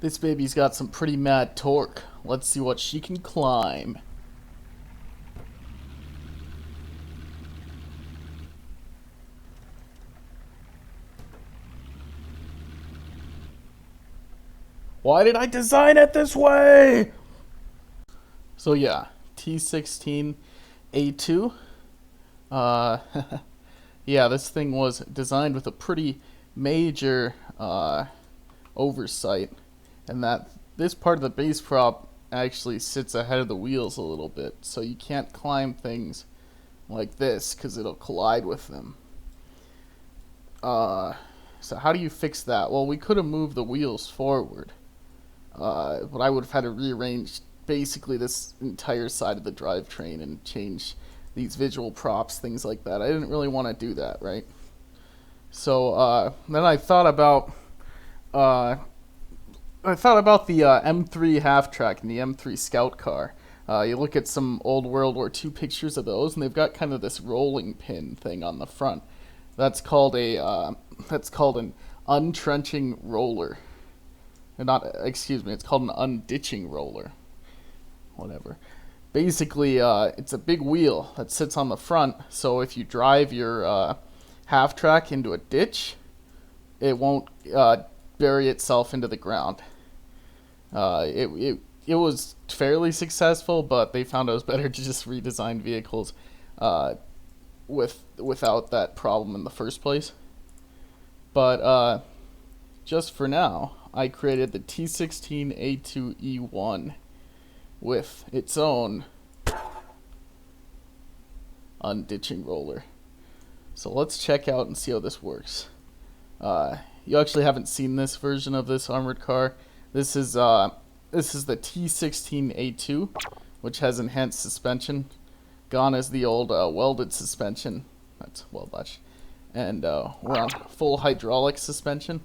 This baby's got some pretty mad torque. Let's see what she can climb. Why did I design it this way? So yeah, T16A2. Yeah, this thing was designed with a pretty major oversight, and that this part of the base prop actually sits ahead of the wheels a little bit, so you can't climb things like this because it'll collide with them. So how do you fix that? Well, we could have moved the wheels forward, but I would have had to rearrange basically this entire side of the drivetrain and change these visual props, things like that. I didn't really want to do that, right? So then I thought about the M3 half track and the M3 Scout car. You look at some old World War II pictures of those, and they've got kind of this rolling pin thing on the front. That's called an untrenching roller. It's called an unditching roller. Whatever. Basically, it's a big wheel that sits on the front, so if you drive your half track into a ditch, it won't bury itself into the ground. It was fairly successful, but they found it was better to just redesign vehicles without that problem in the first place. But just for now, I created the T16A2E1 with its own unditching roller. So let's check out and see how this works. You actually haven't seen this version of this armored car. This is the T16A2, which has enhanced suspension. Gone is the old welded suspension. That's welded. And we're on full hydraulic suspension.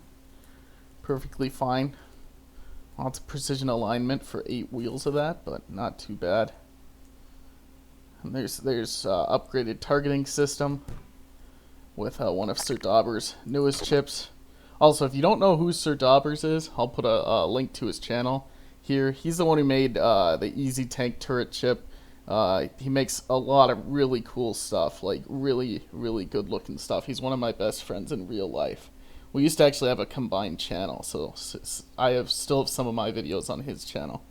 Perfectly fine. Lots of precision alignment for 8 wheels of that, but not too bad. And there's upgraded targeting system with one of Sir Dauber's newest chips. Also, if you don't know who Sir Daubers is, I'll put a link to his channel here. He's the one who made the Easy Tank turret chip. He makes a lot of really cool stuff, like really, really good looking stuff. He's one of my best friends in real life. We used to actually have a combined channel, so I still have some of my videos on his channel.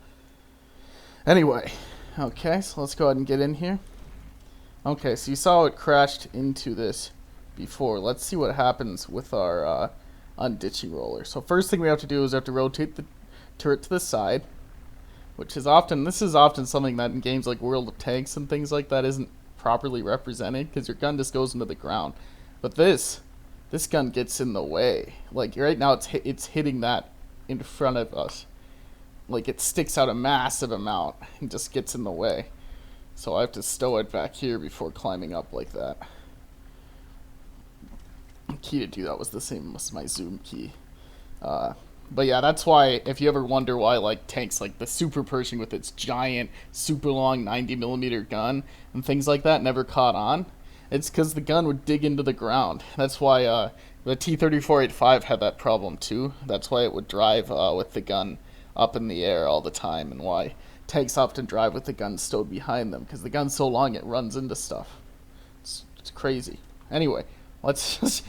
Anyway, okay, so let's go ahead and get in here. Okay, so you saw it crashed into this before. Let's see what happens with our unditching roller. So first thing we have to do is we have to rotate the turret to the side, which is often something that in games like World of Tanks and things like that isn't properly represented because your gun just goes into the ground. But this gun gets in the way. Like right now it's hitting that in front of us. Like it sticks out a massive amount and just gets in the way. So I have to stow it back here before climbing up like that. The key to do that was the same as my zoom key. But yeah, that's why if you ever wonder why like tanks like the Super Pershing with its giant, super long 90mm gun and things like that never caught on, it's because the gun would dig into the ground. That's why the T-34A5 had that problem too. That's why it would drive with the gun up in the air all the time, and why tanks often drive with the gun stowed behind them, because the gun's so long it runs into stuff. It's crazy. Anyway, let's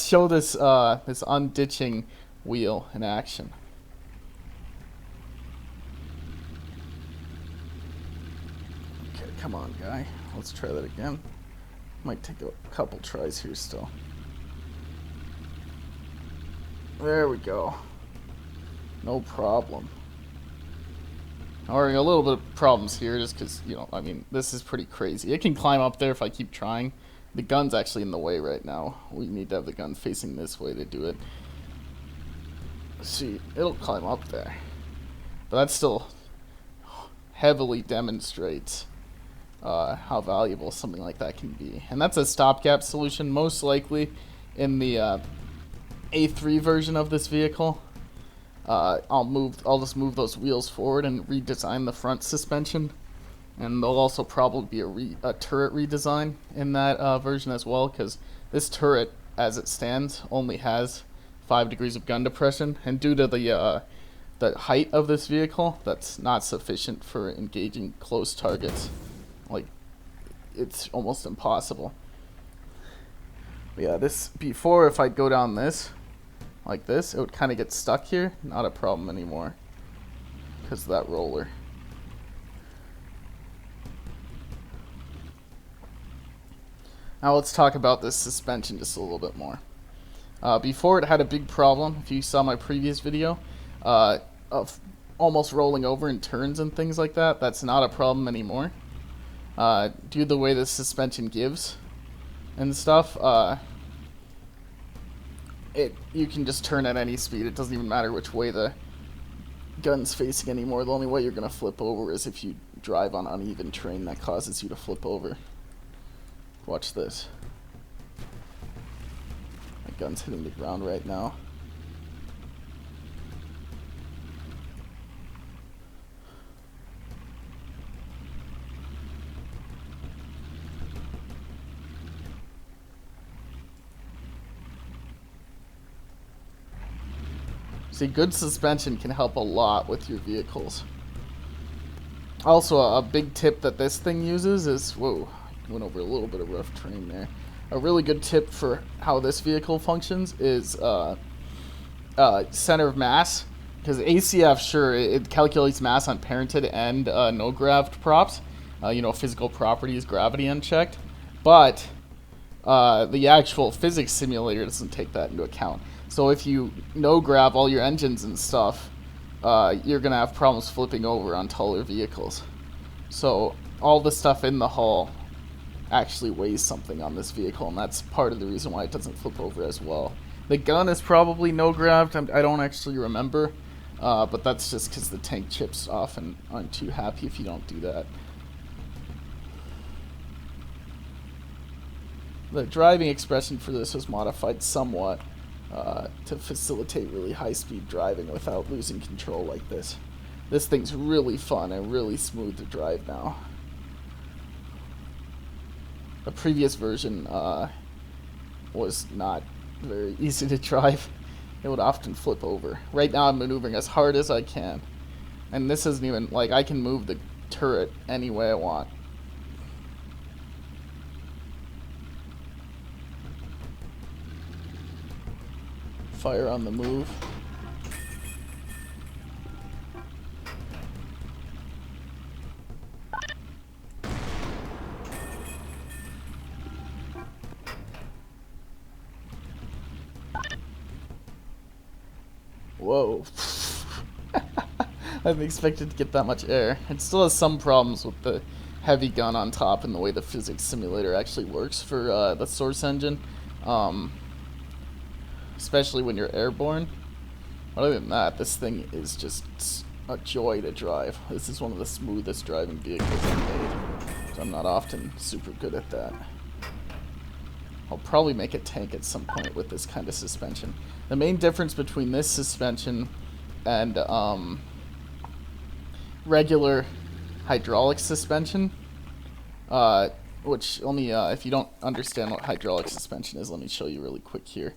show this this unditching wheel in action. Okay, come on, guy. Let's try that again. Might take a couple tries here still. There we go. No problem. Alright, a little bit of problems here just because, you know, I mean, this is pretty crazy. It can climb up there if I keep trying. The gun's actually in the way right now. We need to have the gun facing this way to do it. See, it'll climb up there. But that still heavily demonstrates how valuable something like that can be. And that's a stopgap solution, most likely in the A3 version of this vehicle. I'll just move those wheels forward and redesign the front suspension. And there'll also probably be a turret redesign in that version as well, because this turret, as it stands, only has 5 degrees of gun depression, and due to the the height of this vehicle, that's not sufficient for engaging close targets. Like, it's almost impossible. But yeah, this before, if I'd go down this like this, it would kind of get stuck here. Not a problem anymore because of that roller. Now let's talk about this suspension just a little bit more. Before, it had a big problem, if you saw my previous video, of almost rolling over in turns and things like that. That's not a problem anymore. Due to the way the suspension gives and stuff, you can just turn at any speed. It doesn't even matter which way the gun's facing anymore. The only way you're going to flip over is if you drive on uneven terrain that causes you to flip over. Watch this. My gun's hitting the ground right now. See, good suspension can help a lot with your vehicles. Also, a big tip that this thing uses is, whoa, went over a little bit of rough terrain there. A really good tip for how this vehicle functions is center of mass. Because ACF, sure, it calculates mass on parented and no-graved props. Physical properties, gravity unchecked. But the actual physics simulator doesn't take that into account. So if you no-grav all your engines and stuff, you're going to have problems flipping over on taller vehicles. So all the stuff in the hull actually weighs something on this vehicle, and that's part of the reason why it doesn't flip over as well. The gun is probably no-graved. I don't actually remember, but that's just because the tank chips often aren't too happy if you don't do that. The driving expression for this was modified somewhat to facilitate really high-speed driving without losing control like this. This thing's really fun and really smooth to drive now. The previous version was not very easy to drive. It would often flip over. Right now I'm maneuvering as hard as I can. And this isn't even, like, I can move the turret any way I want. Fire on the move. Whoa. I didn't expect it to get that much air. It still has some problems with the heavy gun on top and the way the physics simulator actually works for the source engine. Especially when you're airborne. Other than that, this thing is just a joy to drive. This is one of the smoothest driving vehicles I've made. So I'm not often super good at that. I'll probably make a tank at some point with this kind of suspension. The main difference between this suspension and regular hydraulic suspension, which only, if you don't understand what hydraulic suspension is, let me show you really quick here.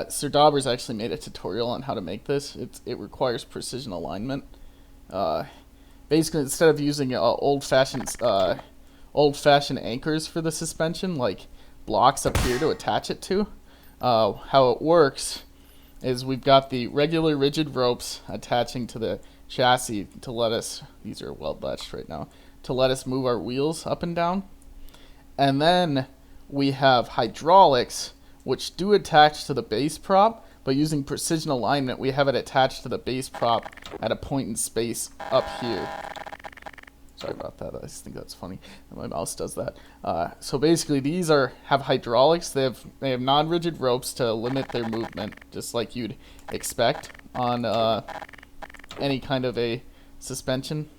Sir Dauber's actually made a tutorial on how to make this. It requires precision alignment. Basically, instead of using old-fashioned anchors for the suspension, like blocks up here to attach it to, how it works is we've got the regular rigid ropes attaching to the chassis to let us, these are weld latched right now, to let us move our wheels up and down. And then we have hydraulics, which do attach to the base prop, but using precision alignment, we have it attached to the base prop at a point in space up here. Sorry about that, I just think that's funny. My mouse does that. So basically, these have hydraulics. They have non-rigid ropes to limit their movement, just like you'd expect on any kind of a suspension.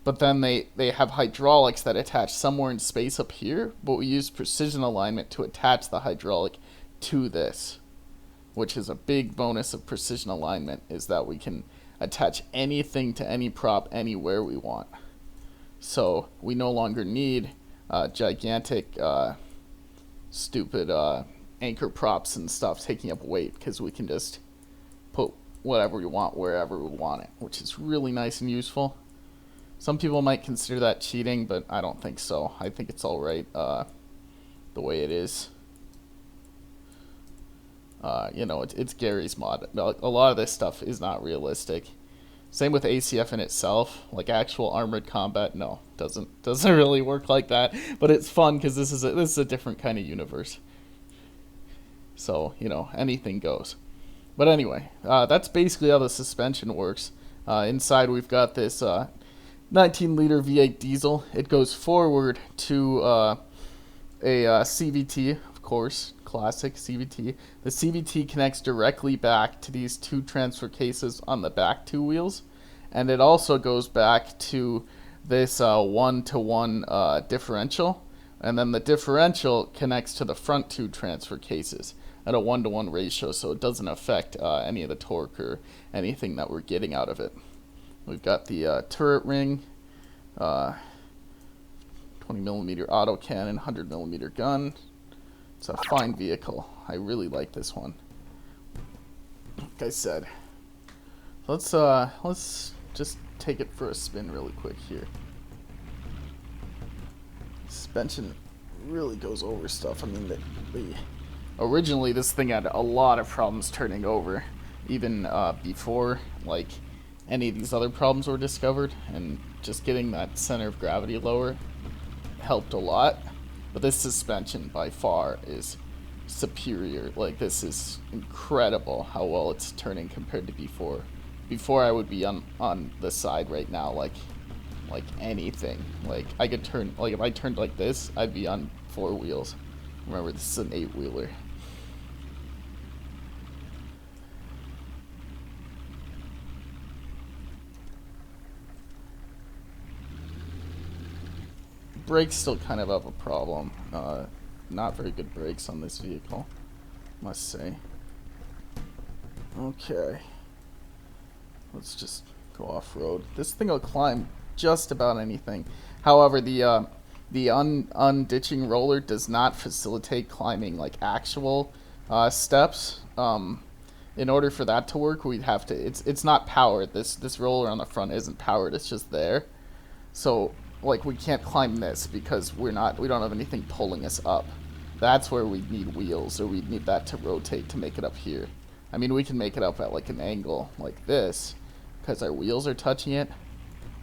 But then they have hydraulics that attach somewhere in space up here, but we use precision alignment to attach the hydraulic to this, which is a big bonus of precision alignment, is that we can attach anything to any prop anywhere we want. So we no longer need gigantic, stupid anchor props and stuff taking up weight, because we can just put whatever we want wherever we want it, which is really nice and useful. Some people might consider that cheating, but I don't think so. I think it's alright the way it is. You know, it's Gary's mod. A lot of this stuff is not realistic. Same with ACF in itself, like actual armored combat. No, doesn't really work like that. But it's fun because this is a different kind of universe. So you know, anything goes. But anyway, that's basically how the suspension works. Inside we've got this 19-liter V8 diesel. It goes forward to a CVT, of course, classic CVT. The CVT connects directly back to these two transfer cases on the back two wheels, and it also goes back to this 1-to-1 differential, and then the differential connects to the front two transfer cases at a 1-to-1 ratio, so it doesn't affect any of the torque or anything that we're getting out of it. We've got the turret ring, 20mm autocannon, 100mm gun. It's a fine vehicle. I really like this one. Like I said, let's just take it for a spin really quick here. Suspension really goes over stuff. I mean, originally this thing had a lot of problems turning over, even before like any of these other problems were discovered, and just getting that center of gravity lower helped a lot. But this suspension by far is superior. Like, this is incredible how well it's turning compared to before. Before I would be on the side right now like anything. Like I could turn, like if I turned like this, I'd be on 4 wheels. Remember, this is an 8-wheeler. Brakes still kind of have a problem. Not very good brakes on this vehicle, must say. Okay, let's just go off-road. This thing will climb just about anything. However, the unditching roller does not facilitate climbing like actual steps. In order for that to work, we'd have to. It's not powered. This roller on the front isn't powered. It's just there. So like we can't climb this because we don't have anything pulling us up. That's where we need wheels, or we'd need that to rotate to make it up here. I mean, we can make it up at like an angle like this because our wheels are touching it.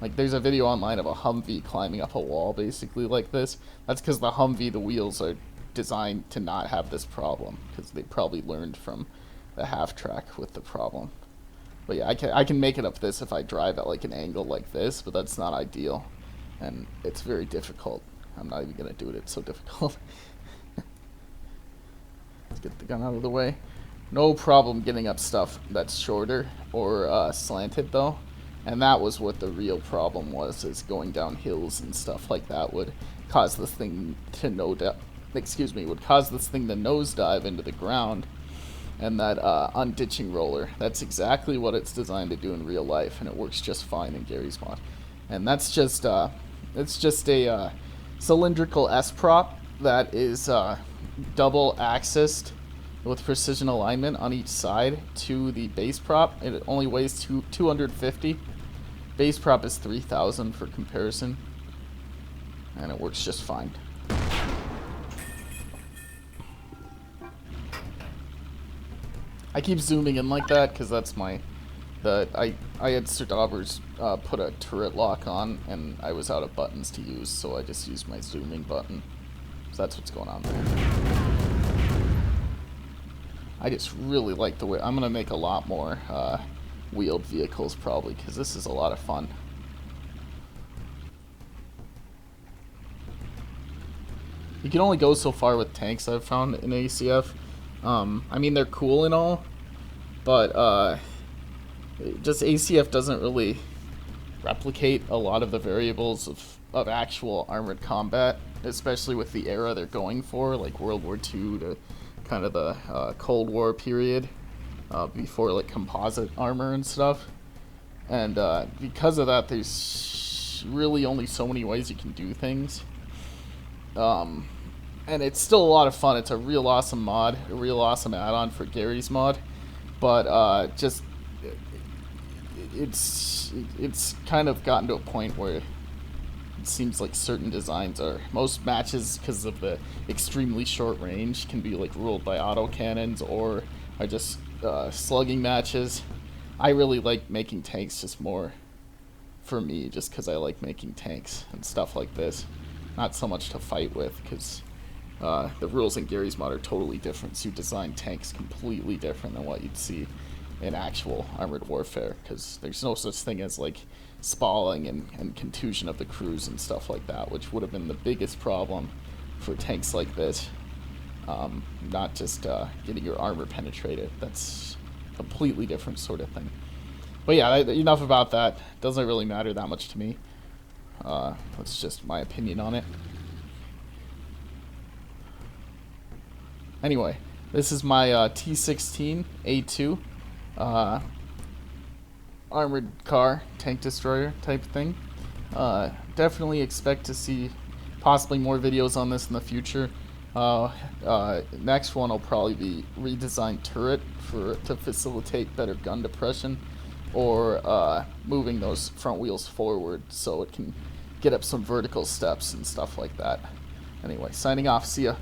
Like, there's a video online of a Humvee climbing up a wall basically like this. That's because the Humvee, the wheels are designed to not have this problem, because they probably learned from the half track with the problem. But yeah, I can make it up this if I drive at like an angle like this, but that's not ideal. And it's very difficult. I'm not even going to do it. It's so difficult. Let's get the gun out of the way. No problem getting up stuff that's shorter or slanted, though. And that was what the real problem was, is going down hills and stuff like that would cause this thing to nosedive into the ground. And that unditching roller, that's exactly what it's designed to do in real life, and it works just fine in Gary's mod. And that's just it's just a cylindrical S-prop that is double axised with precision alignment on each side to the base prop. It only weighs 250. Base prop is 3,000 for comparison, and it works just fine. I keep zooming in like that because that's I had Sir Daubers put a turret lock on, and I was out of buttons to use, so I just used my zooming button. So that's what's going on there. I just really like the way. I'm gonna make a lot more wheeled vehicles probably, because this is a lot of fun. You can only go so far with tanks, I've found, in ACF. I mean, they're cool and all, but just ACF doesn't really replicate a lot of the variables of actual armored combat, especially with the era they're going for, like World War II to kind of the Cold War period, before like composite armor and stuff. And because of that, there's really only so many ways you can do things. And it's still a lot of fun. It's a real awesome mod, a real awesome add-on for Gary's mod. But just it's kind of gotten to a point where it seems like certain designs are, most matches, because of the extremely short range, can be like ruled by autocannons or are just slugging matches. I really like making tanks just more for me, just because I like making tanks and stuff like this. Not so much to fight with, because the rules in Gary's mod are totally different, so you design tanks completely different than what you'd see in actual armored warfare, because there's no such thing as like spalling and contusion of the crews and stuff like that, which would have been the biggest problem for tanks like this. Not just getting your armor penetrated. That's a completely different sort of thing. But yeah, enough about that. Doesn't really matter that much to me. That's just my opinion on it. Anyway, this is my T16A2 armored car, tank destroyer type thing. Definitely expect to see possibly more videos on this in the future. Next one will probably be redesigned turret to facilitate better gun depression, or moving those front wheels forward so it can get up some vertical steps and stuff like that. Anyway, signing off. See ya.